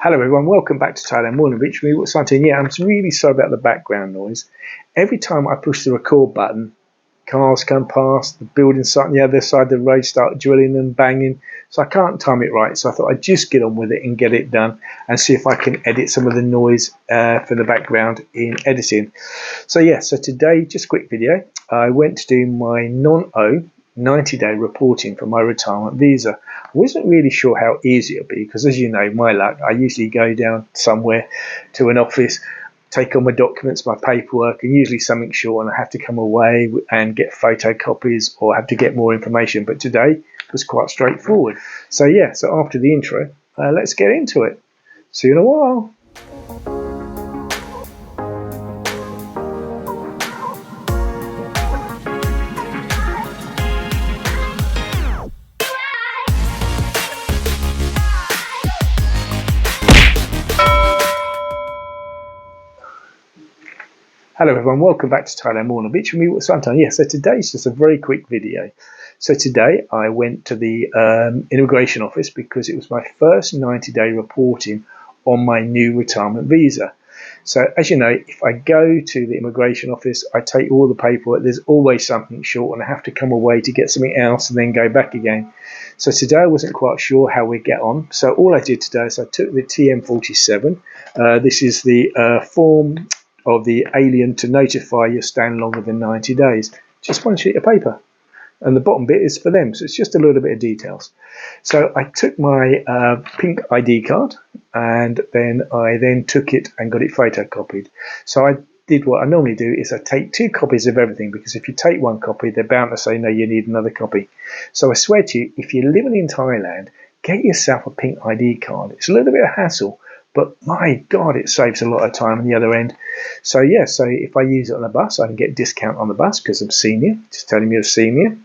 Hello everyone, welcome back to Thailand Morning Beach. Me, Wutt, Suntorn. Yeah, I'm really sorry about the background noise. Every time I push the record button, cars come past, the building site on the other side of the road start drilling and banging, so I can't time it right. So I thought I'd just get on with it and get it done and see if I can edit some of the noise for the background in editing. So today, just a quick video. I went to do my non-O 90-day reporting for my retirement visa. I wasn't really sure how easy it would be because, as you know, my luck, I usually go down somewhere to an office, take all my documents, my paperwork, and usually something short, and I have to come away and get photocopies or have to get more information. But today was quite straightforward. So after the intro, let's get into it. See you in a while. Hello everyone, welcome back to Thailand Morning Beach with me, Wutt, Suntorn. So today's just a very quick video. So today I went to the immigration office because it was my first 90-day reporting on my new retirement visa. So as you know, if I go to the immigration office, I take all the paperwork, there's always something short and I have to come away to get something else and then go back again. So today I wasn't quite sure how we'd get on. So all I did today is I took the TM47. This is the form of the alien to notify you're staying longer than 90 days. Just one sheet of paper. And the bottom bit is for them, so it's just a little bit of details. So I took my pink ID card and then I took it and got it photocopied. So I did what I normally do is I take 2 copies of everything, because if you take 1 copy, they're bound to say, no, you need another copy. So I swear to you, if you're living in Thailand, get yourself a pink ID card. It's a little bit of hassle, but my God, it saves a lot of time on the other end. So if I use it on the bus, I can get a discount on the bus because I'm senior, just telling me you're senior.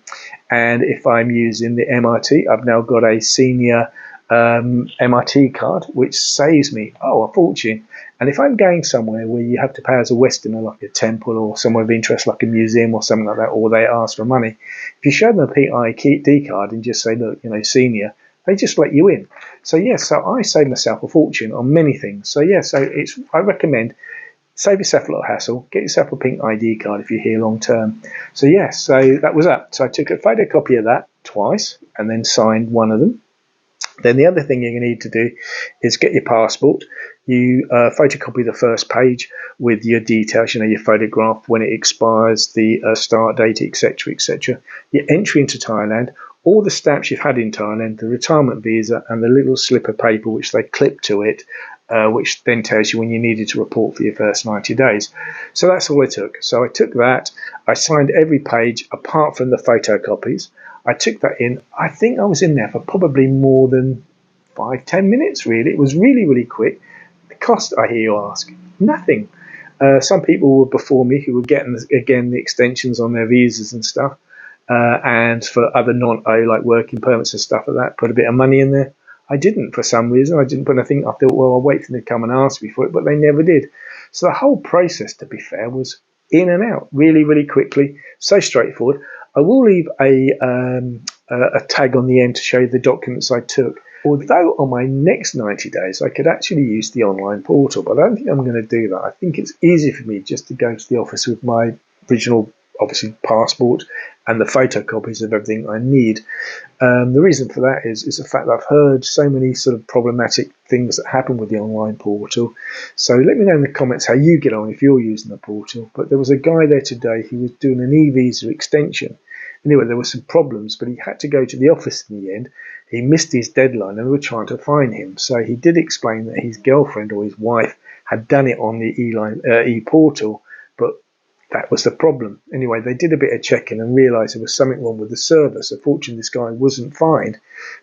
And if I'm using the MRT, I've now got a senior MRT card, which saves me, a fortune. And if I'm going somewhere where you have to pay as a Westerner, like a temple or somewhere of interest, like a museum or something like that, or they ask for money, if you show them a pink ID card and just say, look, senior, they just let you in. So I save myself a fortune on many things. So I recommend, save yourself a lot of hassle, get yourself a pink ID card if you're here long term. So that was that. So I took a photocopy of that twice and then signed one of them. Then the other thing you're going to need to do is get your passport. You photocopy the first page with your details, your photograph, when it expires, the start date, etc., etc. Your entry into Thailand, all the stamps you've had in Thailand, the retirement visa, and the little slip of paper which they clip to it, which then tells you when you needed to report for your first 90 days. So that's all I took. So I took that, I signed every page apart from the photocopies. I took that in. I think I was in there for probably more than 5-10 minutes, really. It was really, really quick. The cost, I hear you ask, nothing. Some people were before me who were getting, again, the extensions on their visas and stuff. And for other non-O, like working permits and stuff like that, put a bit of money in there. I didn't, for some reason. I didn't put anything. I thought, well, I'll wait for them to come and ask me for it, but they never did. So the whole process, to be fair, was in and out really, really quickly. So straightforward. I will leave a tag on the end to show you the documents I took. Although on my next 90 days, I could actually use the online portal, but I don't think I'm going to do that. I think it's easy for me just to go to the office with my original, obviously, passport and the photocopies of everything I need. The reason for that is the fact that I've heard so many sort of problematic things that happen with the online portal. So let me know in the comments how you get on if you're using the portal. But there was a guy there today who was doing an e-visa extension. Anyway, there were some problems, but he had to go to the office in the end. He missed his deadline and we were trying to find him. So he did explain that his girlfriend or his wife had done it on the e-portal, but that was the problem. Anyway, they did a bit of checking and realised there was something wrong with the server. So fortunately, this guy wasn't fined.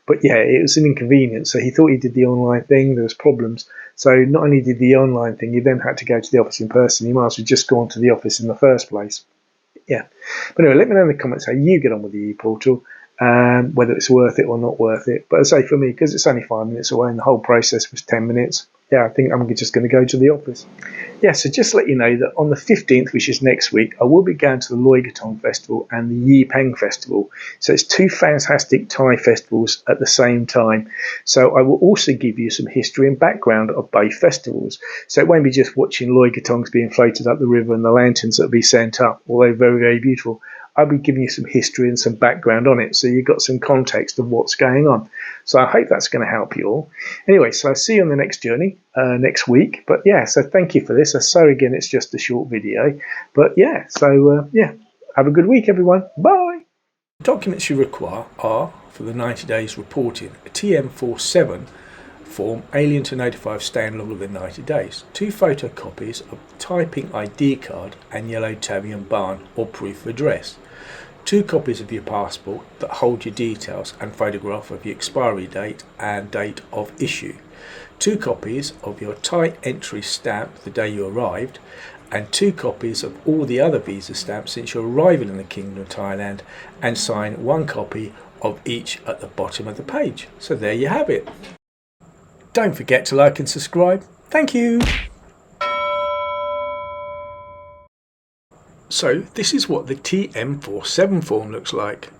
But it was an inconvenience. So he thought he did the online thing. There was problems. So not only did the online thing, he then had to go to the office in person. He might as well just gone to the office in the first place. But anyway, let me know in the comments how you get on with the e-portal, whether it's worth it or not worth it. But as I say, for me, because it's only 5 minutes away and the whole process was 10 minutes, yeah, I think I'm just going to go to the office. Yeah, so just to let you know that on the 15th, which is next week, I will be going to the Loy Kratong Festival and the Yi Peng Festival. So it's two fantastic Thai festivals at the same time. So I will also give you some history and background of both festivals. So it won't be just watching Loy Kratongs being floated up the river and the lanterns that will be sent up, although very, very beautiful. I'll be giving you some history and some background on it, so you've got some context of what's going on. So I hope that's going to help you all. Anyway, so I'll see you on the next journey next week. But yeah, so thank you for this. So again, it's just a short video. But yeah, so yeah, have a good week, everyone. Bye. The documents you require are, for the 90 days reporting, a TM47 form, alien to notify of staying longer than 90 days, 2 photocopies of typing ID card and yellow tabby and barn or proof of address, 2 copies of your passport that hold your details and photograph of your expiry date and date of issue, 2 copies of your Thai entry stamp the day you arrived, and 2 copies of all the other visa stamps since your arrival in the Kingdom of Thailand, and sign 1 copy of each at the bottom of the page. So there you have it. Don't forget to like and subscribe. Thank you. So this is what the TM47 form looks like.